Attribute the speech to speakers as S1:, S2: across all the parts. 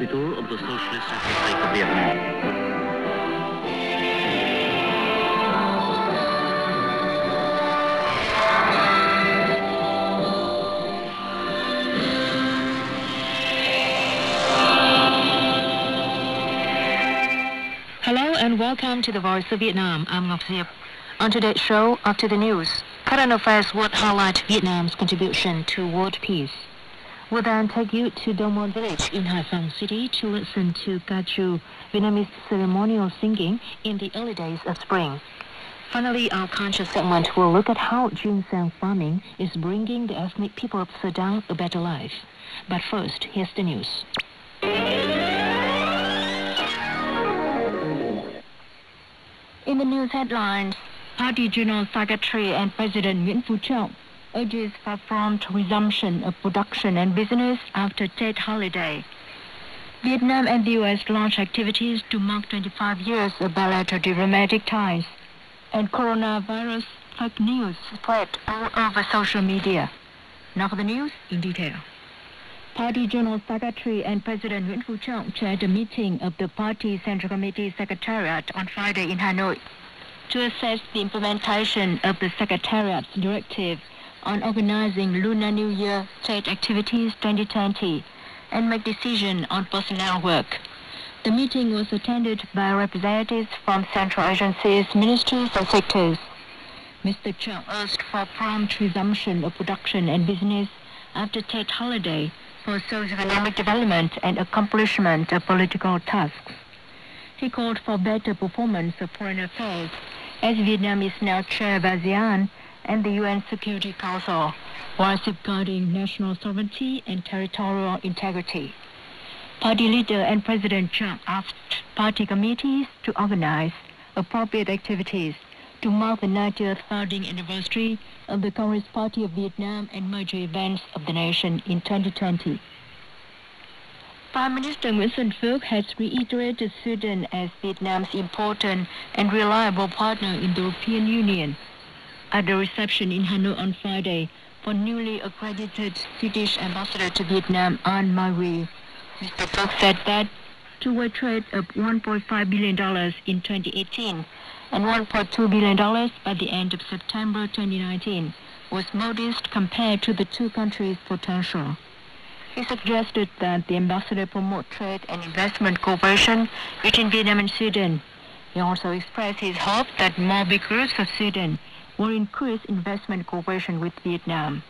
S1: capital of the Socialist Republic of Vietnam.
S2: Hello and welcome to the Voice of Vietnam. I'm Ngọc Diệp. On today's show, after the news, current affairs would highlight Vietnam's contribution to world peace. We'll then take you to Domon village in Hai Phong City to listen to Ca Chu, Vietnamese ceremonial singing in the early days of spring. Finally, our conscious segment will look at how ginseng farming is bringing the ethnic people of Sudan a better life. But first, here's the news. In the news headlines, Party General Secretary and President Nguyễn Phú Trọng urges for prompt resumption of production and business after Tet holiday. Vietnam and the U.S. launch activities to mark 25 years of bilateral diplomatic ties. And coronavirus fake news spread all over social media. Now for the news in detail. Party General Secretary and President Nguyễn Phú Trọng chaired a meeting of the Party Central Committee Secretariat on Friday in Hanoi to assess the implementation of the Secretariat's directive on organizing Lunar New Year state activities 2020 and make decision on personnel work. The meeting was attended by representatives from central agencies, ministries and sectors. Mr. Trọng urged for prompt resumption of production and business after Tet holiday for socio-economic development and accomplishment of political tasks. He called for better performance of foreign affairs, as Vietnam is now chair of ASEAN and the UN Security Council, while safeguarding national sovereignty and territorial integrity. Party leader and President Trump asked party committees to organize appropriate activities to mark the 90th founding anniversary of the Communist Party of Vietnam and major events of the nation in 2020. Prime Minister Nguyễn Xuân Phúc has reiterated Sweden as Vietnam's important and reliable partner in the European Union. At the reception in Hanoi on Friday for newly accredited Swedish ambassador to Vietnam, Anne Marie, Mr. Phúc said that two-way trade of $1.5 billion in 2018 and $1.2 billion by the end of September 2019 was modest compared to the two countries' potential. He suggested that the ambassador promote trade and investment cooperation between Vietnam and Sweden. He also expressed his hope that more backers of Sweden will increase investment cooperation with Vietnam.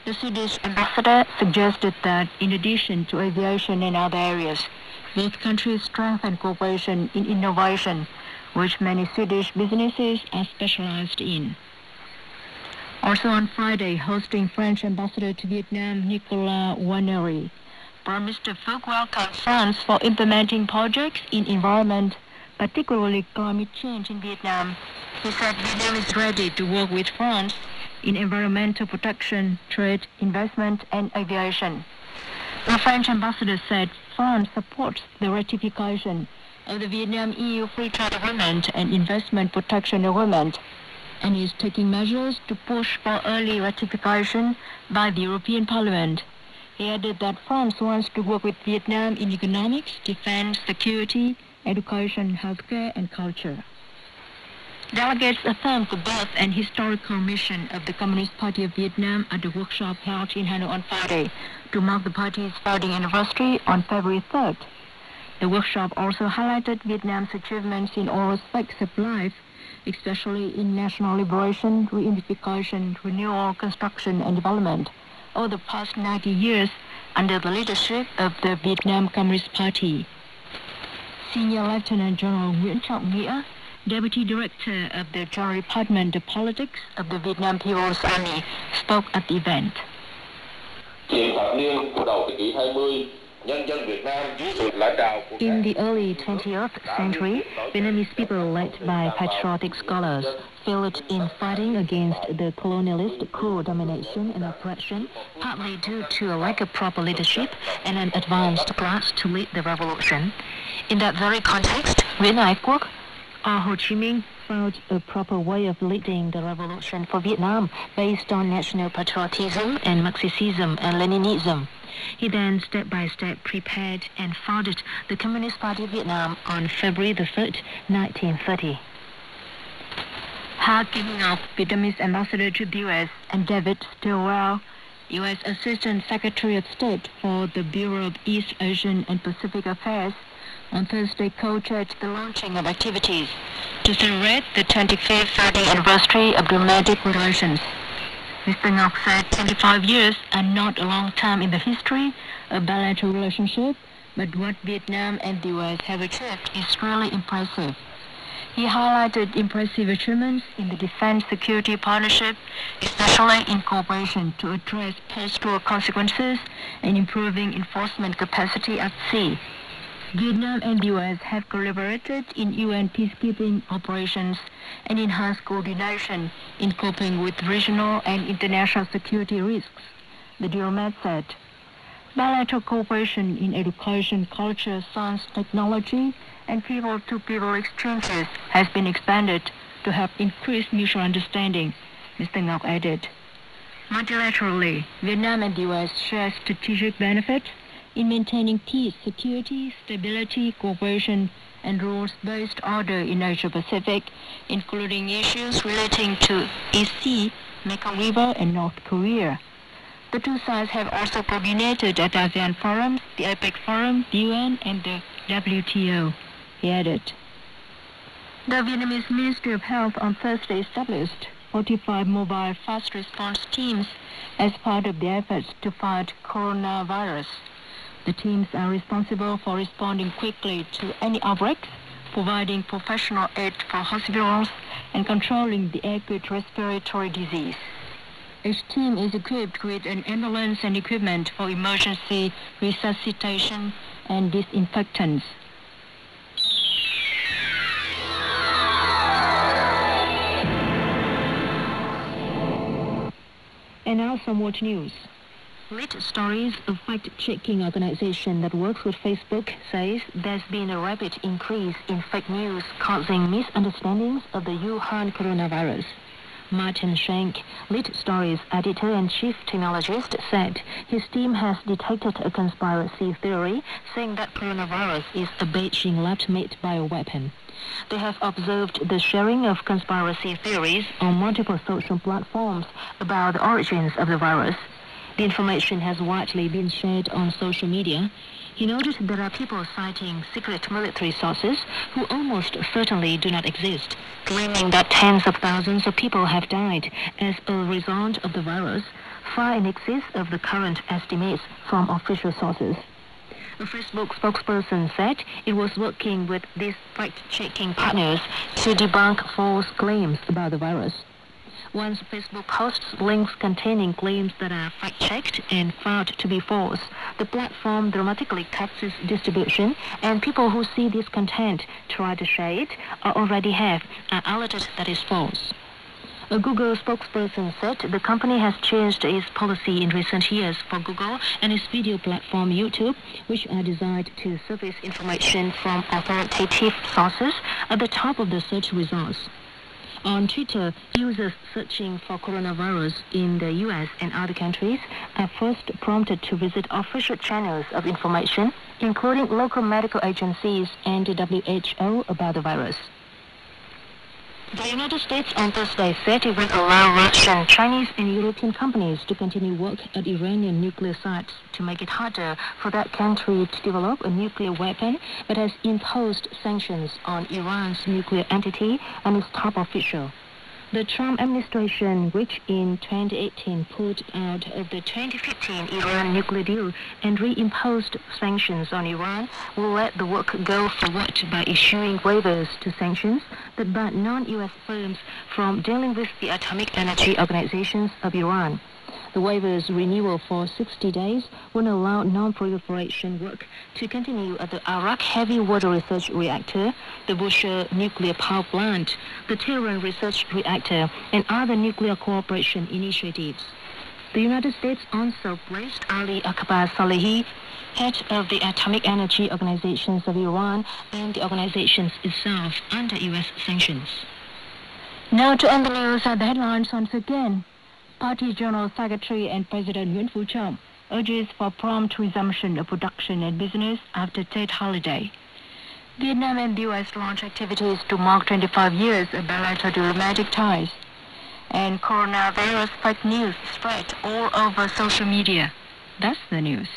S2: The Swedish ambassador suggested that in addition to aviation and other areas, both countries strengthen cooperation in innovation, which many Swedish businesses are specialized in. Also on Friday, hosting French ambassador to Vietnam, Nicolas Wannery, Prime Minister Phúc welcomed France for implementing projects in environment, particularly climate change in Vietnam. He said Vietnam is ready to work with France in environmental protection, trade, investment, and aviation. The French ambassador said France supports the ratification of the Vietnam-EU Free Trade Agreement and Investment Protection Agreement, and is taking measures to push for early ratification by the European Parliament. He added that France wants to work with Vietnam in economics, defense, security, education, healthcare, and culture. Delegates affirmed the birth and historical mission of the Communist Party of Vietnam at the workshop held in Hanoi on Friday to mark the party's founding anniversary on February 3rd. The workshop also highlighted Vietnam's achievements in all aspects of life, especially in national liberation, reunification, renewal, construction, and development over the past 90 years under the leadership of the Vietnam Communist Party. Senior Lieutenant General Nguyễn Trọng Nghĩa, Deputy Director of the General Department of Politics of the Vietnam People's Army, spoke at the event. In the early 20th century, Vietnamese people led by patriotic scholars failed in fighting against the colonialist cruel domination and oppression, partly due to a lack of proper leadership and an advanced class to lead the revolution. In that very context, Nguyễn Ái Quốc, or Ho Chi Minh, found a proper way of leading the revolution for Vietnam based on national patriotism and Marxism and Leninism. He then step by step prepared and founded the Communist Party of Vietnam on February the 3rd, 1930. Hard giving up Vietnamese ambassador to the U.S. and David Stilwell, U.S. Assistant Secretary of State for the Bureau of East Asian and Pacific Affairs, on Thursday co-chaired the launching of activities to celebrate the 25th 30th anniversary of diplomatic relations. Mr. Ngoc said 25 years are not a long time in the history of bilateral relationship, but what Vietnam and the U.S. have achieved is really impressive. He highlighted impressive achievements in the defense security partnership, especially in cooperation to address post-war consequences and improving enforcement capacity at sea. Vietnam and the U.S. have collaborated in UN peacekeeping operations and enhanced coordination in coping with regional and international security risks, the diplomat said. Bilateral cooperation in education, culture, science, technology, and people-to-people exchanges has been expanded to help increase mutual understanding, Mr. Ngoc added. Multilaterally, Vietnam and the U.S. share strategic benefits in maintaining peace, security, stability, cooperation, and rules-based order in Asia-Pacific, including issues relating to East Sea, Mekong River, and North Korea. The two sides have also coordinated at ASEAN forums, the APEC Forum, the UN, and the WTO, he added. The Vietnamese Ministry of Health on Thursday established 45 mobile fast response teams as part of the efforts to fight coronavirus. The teams are responsible for responding quickly to any outbreaks, providing professional aid for hospitals, and controlling the acute respiratory disease. Each team is equipped with an ambulance and equipment for emergency resuscitation and disinfectants. And now some more news. Lead Stories, a fact-checking organization that works with Facebook, says there's been a rapid increase in fake news causing misunderstandings of the Wuhan coronavirus. Martin Schenk, Lead Stories editor and chief technologist, said his team has detected a conspiracy theory saying that coronavirus is a Beijing lab-made bioweapon. They have observed the sharing of conspiracy theories on multiple social platforms about the origins of the virus. The information has widely been shared on social media. He noted there are people citing secret military sources who almost certainly do not exist, claiming that tens of thousands of people have died as a result of the virus, far in excess of the current estimates from official sources. A Facebook spokesperson said it was working with these fact-checking partners to debunk false claims about the virus. Once Facebook posts links containing claims that are fact-checked and found to be false, the platform dramatically cuts its distribution, and people who see this content try to share it or already have are alerted that it's false. A Google spokesperson said the company has changed its policy in recent years for Google and its video platform YouTube, which are designed to surface information from authoritative sources at the top of the search results. On Twitter, users searching for coronavirus in the U.S. and other countries are first prompted to visit official channels of information, including local medical agencies and the WHO about the virus. The United States on Thursday said it will allow Russian, Chinese, and European companies to continue work at Iranian nuclear sites to make it harder for that country to develop a nuclear weapon, but has imposed sanctions on Iran's nuclear entity and its top official. The Trump administration, which in 2018 pulled out of the 2015 Iran nuclear deal and reimposed sanctions on Iran, will let the work go forward by issuing waivers to sanctions that ban non-U.S. firms from dealing with the atomic energy organizations of Iran. The waiver's renewal for 60 days will allow non-proliferation work to continue at the Arak Heavy Water Research Reactor, the Bushehr Nuclear Power Plant, the Tehran Research Reactor, and other nuclear cooperation initiatives. The United States also placed Ali Akbar Salehi, head of the Atomic Energy Organizations of Iran, and the organizations itself under U.S. sanctions. Now to end the news at the headlines once again. Party General Secretary and President Nguyễn Phú Trọng urges for prompt resumption of production and business after Tet holiday. Vietnam and the U.S. launch activities to mark 25 years of bilateral diplomatic ties. And coronavirus fake news spread all over social media. That's the news.